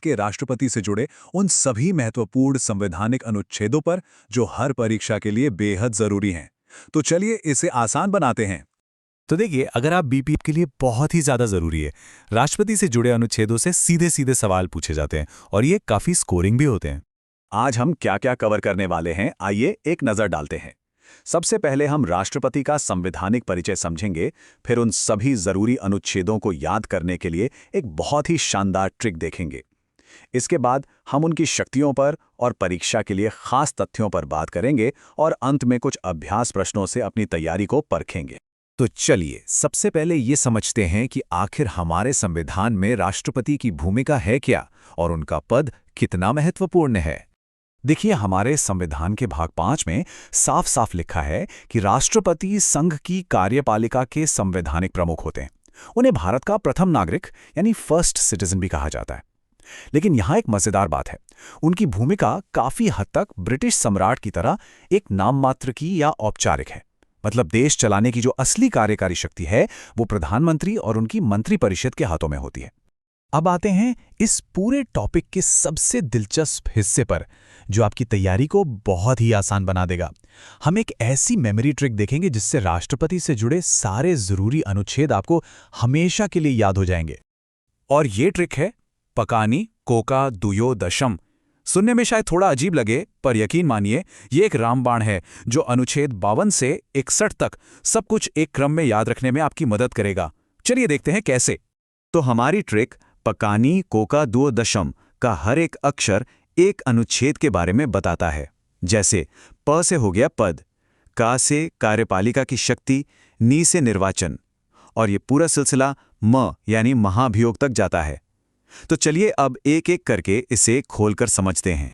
के राष्ट्रपति से जुड़े उन सभी महत्वपूर्ण संवैधानिक अनुच्छेदों पर जो हर परीक्षा के लिए बेहद जरूरी हैं। तो चलिए इसे आसान बनाते हैं। तो देखिए, अगर आप बीपीएफ के लिए बहुत ही ज़्यादा ज़रूरी है, राष्ट्रपति से जुड़े अनुच्छेदों से सीधे सीधे सवाल पूछे जाते हैं और ये काफ़ी स्कोरिंग भी होते हैं। आज हम क्या क्या कवर करने वाले हैं, आइए एक नज़र डालते हैं। सबसे पहले हम राष्ट्रपति का संवैधानिक परिचय समझेंगे, फिर उन सभी जरूरी अनुच्छेदों को याद करने के लिए एक बहुत ही शानदार ट्रिक देखेंगे। इसके बाद हम उनकी शक्तियों पर और परीक्षा के लिए खास तथ्यों पर बात करेंगे और अंत में कुछ अभ्यास प्रश्नों से अपनी तैयारी को परखेंगे। तो चलिए सबसे पहले ये समझते हैं कि आखिर हमारे संविधान में राष्ट्रपति की भूमिका है क्या और उनका पद कितना महत्वपूर्ण है। देखिए, हमारे संविधान के भाग 5 में साफ साफ लिखा है कि राष्ट्रपति संघ की कार्यपालिका के संवैधानिक प्रमुख होते हैं। उन्हें भारत का प्रथम नागरिक यानी फर्स्ट सिटीजन भी कहा जाता है। लेकिन यहाँ एक मजेदार बात है, उनकी भूमिका काफी हद तक ब्रिटिश सम्राट की तरह एक नाम मात्र की या औपचारिक है। मतलब देश चलाने की जो असली कार्यकारी शक्ति है वो प्रधानमंत्री और उनकी मंत्रिपरिषद के हाथों में होती है। अब आते हैं इस पूरे टॉपिक के सबसे दिलचस्प हिस्से पर, जो आपकी तैयारी को बहुत ही आसान बना देगा। हम एक ऐसी मेमोरी ट्रिक देखेंगे जिससे राष्ट्रपति से जुड़े सारे जरूरी अनुच्छेद आपको हमेशा के लिए याद हो जाएंगे। और ये ट्रिक है पकानी कोका दुयो दशम। सुनने में शायद थोड़ा अजीब लगे, पर यकीन मानिए ये एक रामबाण है जो अनुच्छेद 52 से 61 तक सब कुछ एक क्रम में याद रखने में आपकी मदद करेगा। चलिए देखते हैं कैसे। तो हमारी ट्रिक पकानी कोका दुओ दशम का हर एक अक्षर एक अनुच्छेद के बारे में बताता है। जैसे प से हो गया पद, का से कार्यपालिका की शक्ति, नी से निर्वाचन, और ये पूरा सिलसिला म यानी महाभियोग तक जाता है। तो चलिए अब एक एक करके इसे खोलकर समझते हैं।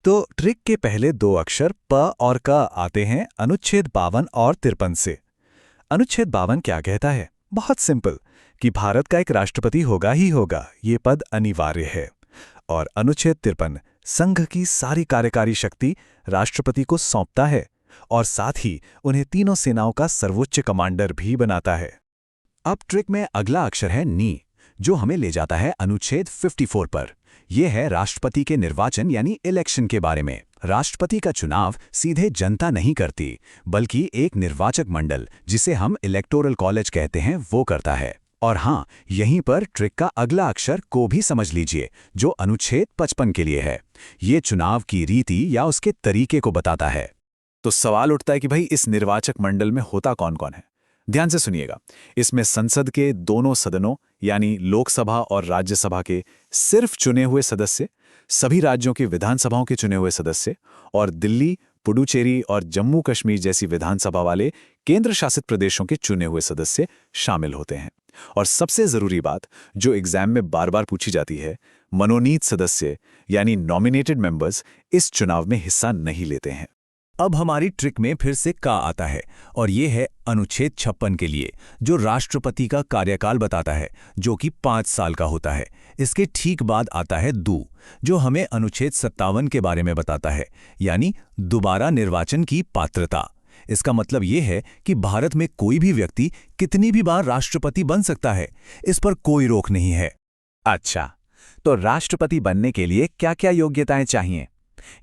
तो ट्रिक के पहले दो अक्षर प और क आते हैं अनुच्छेद 52 और 53 से। अनुच्छेद 52 क्या कहता है? बहुत सिंपल, कि भारत का एक राष्ट्रपति होगा ही होगा, ये पद अनिवार्य है। और अनुच्छेद 53 संघ की सारी कार्यकारी शक्ति राष्ट्रपति को सौंपता है और साथ ही उन्हें तीनों सेनाओं का सर्वोच्च कमांडर भी बनाता है। अब ट्रिक में अगला अक्षर है नी, जो हमें ले जाता है अनुच्छेद 54 पर। यह है राष्ट्रपति के निर्वाचन यानी इलेक्शन के बारे में। राष्ट्रपति का चुनाव सीधे जनता नहीं करती, बल्कि एक निर्वाचक मंडल, जिसे हम इलेक्टोरल कॉलेज कहते हैं, वो करता है। और हाँ, यहीं पर ट्रिक का अगला अक्षर को भी समझ लीजिए, जो अनुच्छेद 55 के लिए है। ये चुनाव की रीति या उसके तरीके को बताता है। तो सवाल उठता है कि भाई इस निर्वाचक मंडल में होता कौन कौन है। ध्यान से सुनिएगा, इसमें संसद के दोनों सदनों यानी लोकसभा और राज्यसभा के सिर्फ चुने हुए सदस्य, सभी राज्यों की विधानसभाओं के चुने हुए सदस्य, और दिल्ली, पुडुचेरी और जम्मू कश्मीर जैसी विधानसभा वाले केंद्र शासित प्रदेशों के चुने हुए सदस्य शामिल होते हैं। और सबसे जरूरी बात जो एग्जाम में बार बार पूछी जाती है, मनोनीत सदस्य यानी नॉमिनेटेड मेंबर्स इस चुनाव में हिस्सा नहीं लेते हैं। अब हमारी ट्रिक में फिर से का आता है, और ये है अनुच्छेद 56 के लिए, जो राष्ट्रपति का कार्यकाल बताता है, जो कि 5 साल का होता है। इसके ठीक बाद आता है दू, जो हमें अनुच्छेद 57 के बारे में बताता है, यानी दोबारा निर्वाचन की पात्रता। इसका मतलब ये है कि भारत में कोई भी व्यक्ति कितनी भी बार राष्ट्रपति बन सकता है, इस पर कोई रोक नहीं है। अच्छा, तो राष्ट्रपति बनने के लिए क्या क्या योग्यताएं चाहिए?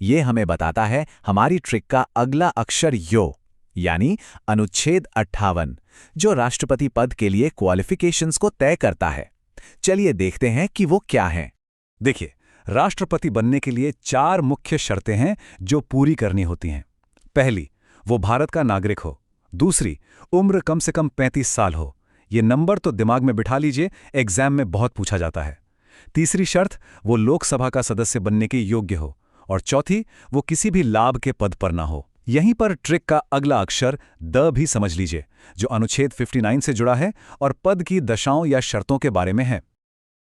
ये हमें बताता है हमारी ट्रिक का अगला अक्षर यो, यानी अनुच्छेद 58, जो राष्ट्रपति पद के लिए क्वालिफिकेशंस को तय करता है। चलिए देखते हैं कि वो क्या हैं। देखिए, राष्ट्रपति बनने के लिए 4 मुख्य शर्तें हैं जो पूरी करनी होती हैं। पहली, वो भारत का नागरिक हो। दूसरी, उम्र कम से कम 35 साल हो। ये नंबर तो दिमाग में बिठा लीजिए, एग्जाम में बहुत पूछा जाता है। तीसरी शर्त, वो लोकसभा का सदस्य बनने के योग्य हो। और चौथी, वो किसी भी लाभ के पद पर ना हो। यहीं पर ट्रिक का अगला अक्षर द भी समझ लीजिए, जो अनुच्छेद 59 से जुड़ा है और पद की दशाओं या शर्तों के बारे में है।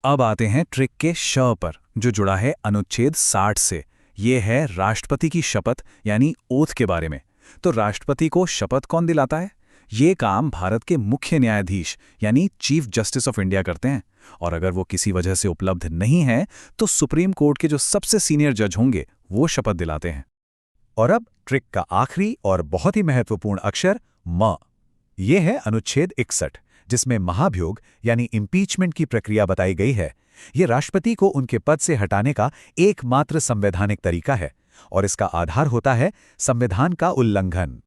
अब आते हैं ट्रिक के श पर, जो जुड़ा है अनुच्छेद 60 से। ये है राष्ट्रपति की शपथ यानी ओथ के बारे में। तो राष्ट्रपति को शपथ कौन दिलाता है? ये काम भारत के मुख्य न्यायाधीश यानी चीफ जस्टिस ऑफ इंडिया करते हैं। और अगर वो किसी वजह से उपलब्ध नहीं है तो सुप्रीम कोर्ट के जो सबसे सीनियर जज होंगे वो शपथ दिलाते हैं। और अब ट्रिक का आखिरी और बहुत ही महत्वपूर्ण अक्षर म। ये है अनुच्छेद 61, जिसमें महाभियोग यानी इम्पीचमेंट की प्रक्रिया बताई गई है। ये राष्ट्रपति को उनके पद से हटाने का एकमात्र संवैधानिक तरीका है और इसका आधार होता है संविधान का उल्लंघन।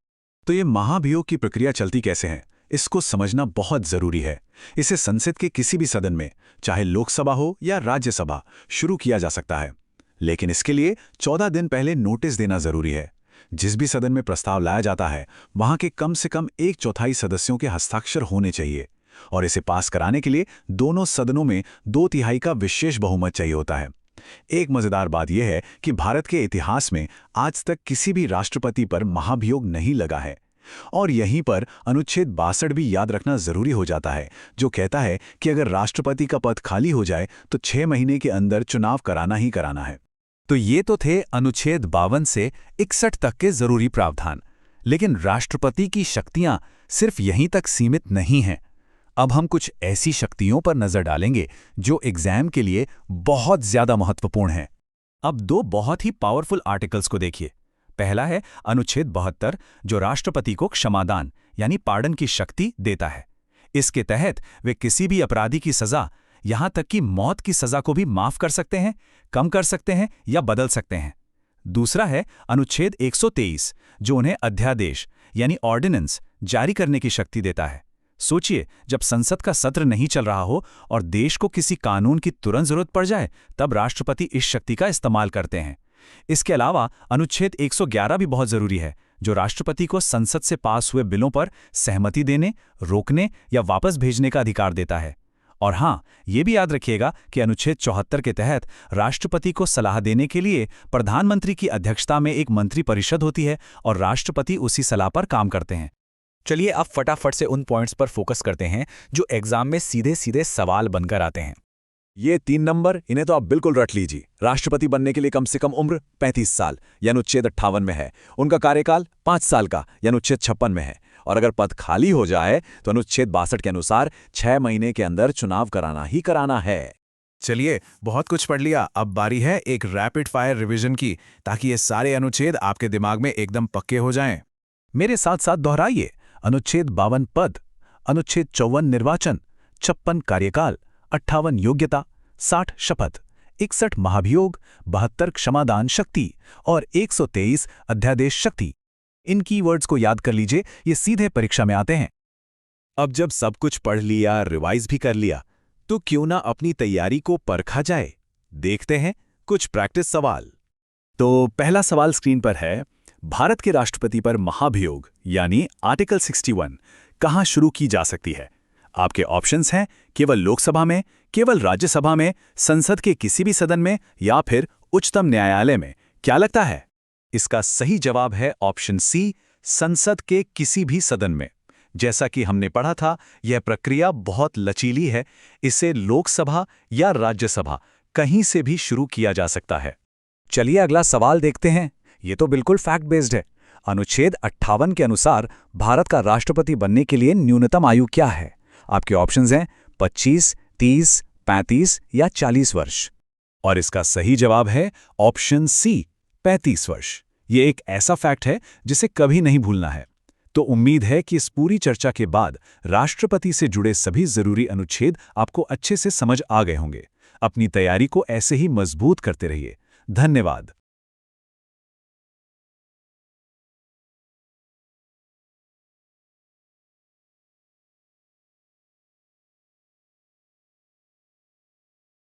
तो ये महाभियोग की प्रक्रिया चलती कैसे है, इसको समझना बहुत जरूरी है। इसे संसद के किसी भी सदन में, चाहे लोकसभा हो या राज्यसभा, शुरू किया जा सकता है। लेकिन इसके लिए 14 दिन पहले नोटिस देना जरूरी है। जिस भी सदन में प्रस्ताव लाया जाता है वहां के कम से कम 1/4 सदस्यों के हस्ताक्षर होने चाहिए और इसे पास कराने के लिए दोनों सदनों में 2/3 का विशेष बहुमत चाहिए होता है। एक मजेदार बात यह है कि भारत के इतिहास में आज तक किसी भी राष्ट्रपति पर महाभियोग नहीं लगा है और यहीं पर अनुच्छेद 62 भी याद रखना जरूरी हो जाता है, जो कहता है कि अगर राष्ट्रपति का पद खाली हो जाए तो 6 महीने के अंदर चुनाव कराना ही कराना है। तो ये तो थे अनुच्छेद 52 से 61 तक के जरूरी प्रावधान। लेकिन राष्ट्रपति की शक्तियां सिर्फ यहीं तक सीमित नहीं हैं। अब हम कुछ ऐसी शक्तियों पर नजर डालेंगे जो एग्जाम के लिए बहुत ज्यादा महत्वपूर्ण हैं। अब दो बहुत ही पावरफुल आर्टिकल्स को देखिए। पहला है अनुच्छेद 72, जो राष्ट्रपति को क्षमादान यानी पार्डन की शक्ति देता है। इसके तहत वे किसी भी अपराधी की सजा, यहां तक कि मौत की सजा को भी माफ कर सकते हैं, कम कर सकते हैं या बदल सकते हैं। दूसरा है अनुच्छेद 123, जो उन्हें अध्यादेश यानी ऑर्डिनेंस जारी करने की शक्ति देता है। सोचिए, जब संसद का सत्र नहीं चल रहा हो और देश को किसी कानून की तुरंत जरूरत पड़ जाए, तब राष्ट्रपति इस शक्ति का इस्तेमाल करते हैं। इसके अलावा अनुच्छेद 111 भी बहुत जरूरी है, जो राष्ट्रपति को संसद से पास हुए बिलों पर सहमति देने, रोकने या वापस भेजने का अधिकार देता है। और हां, ये भी याद रखिएगा कि अनुच्छेद 74 के तहत राष्ट्रपति को सलाह देने के लिए प्रधानमंत्री की अध्यक्षता में एक मंत्री परिषद होती है और राष्ट्रपति उसी सलाह पर काम करते हैं। चलिए अब फटाफट से उन पॉइंट्स पर फोकस करते हैं जो एग्जाम में सीधे सीधे सवाल बनकर आते हैं। ये 3 नंबर, इन्हें तो आप बिल्कुल रट लीजिए। राष्ट्रपति बनने के लिए कम से कम उम्र 35 साल या अनुच्छेद 58 में है। उनका कार्यकाल 5 साल का या अनुच्छेद 56 में है। और अगर पद खाली हो जाए तो अनुच्छेद 62 के अनुसार 6 महीने के अंदर चुनाव कराना ही कराना है। चलिए, बहुत कुछ पढ़ लिया, अब बारी है एक रैपिड फायर रिवीजन की, ताकि ये सारे अनुच्छेद आपके दिमाग में एकदम पक्के हो जाएं। मेरे साथ साथ दोहराइए। अनुच्छेद 52 पद, अनुच्छेद 54 निर्वाचन, 56 कार्यकाल, 58 योग्यता, 60 शपथ, 61 महाभियोग, 72 क्षमादान शक्ति और 123 अध्यादेश शक्ति। इन कीवर्ड्स को याद कर लीजिए, ये सीधे परीक्षा में आते हैं। अब जब सब कुछ पढ़ लिया, रिवाइज भी कर लिया, तो क्यों ना अपनी तैयारी को परखा जाए। देखते हैं कुछ प्रैक्टिस सवाल। तो पहला सवाल स्क्रीन पर है, भारत के राष्ट्रपति पर महाभियोग यानी आर्टिकल 61 कहां शुरू की जा सकती है। आपके ऑप्शंस हैं केवल लोकसभा में, केवल राज्यसभा में, संसद के किसी भी सदन में या फिर उच्चतम न्यायालय में। क्या लगता है? इसका सही जवाब है ऑप्शन सी, संसद के किसी भी सदन में। जैसा कि हमने पढ़ा था, यह प्रक्रिया बहुत लचीली है। इसे लोकसभा या राज्यसभा कहीं से भी शुरू किया जा सकता है। चलिए अगला सवाल देखते हैं। ये तो बिल्कुल फैक्ट बेस्ड है। अनुच्छेद 58 के अनुसार भारत का राष्ट्रपति बनने के लिए न्यूनतम आयु क्या है? आपके ऑप्शंस हैं 25, 30, 35 या 40 वर्ष। और इसका सही जवाब है ऑप्शन सी, 35 वर्ष। ये एक ऐसा फैक्ट है जिसे कभी नहीं भूलना है। तो उम्मीद है कि इस पूरी चर्चा के बाद राष्ट्रपति से जुड़े सभी जरूरी अनुच्छेद आपको अच्छे से समझ आ गए होंगे। अपनी तैयारी को ऐसे ही मजबूत करते रहिए। धन्यवाद।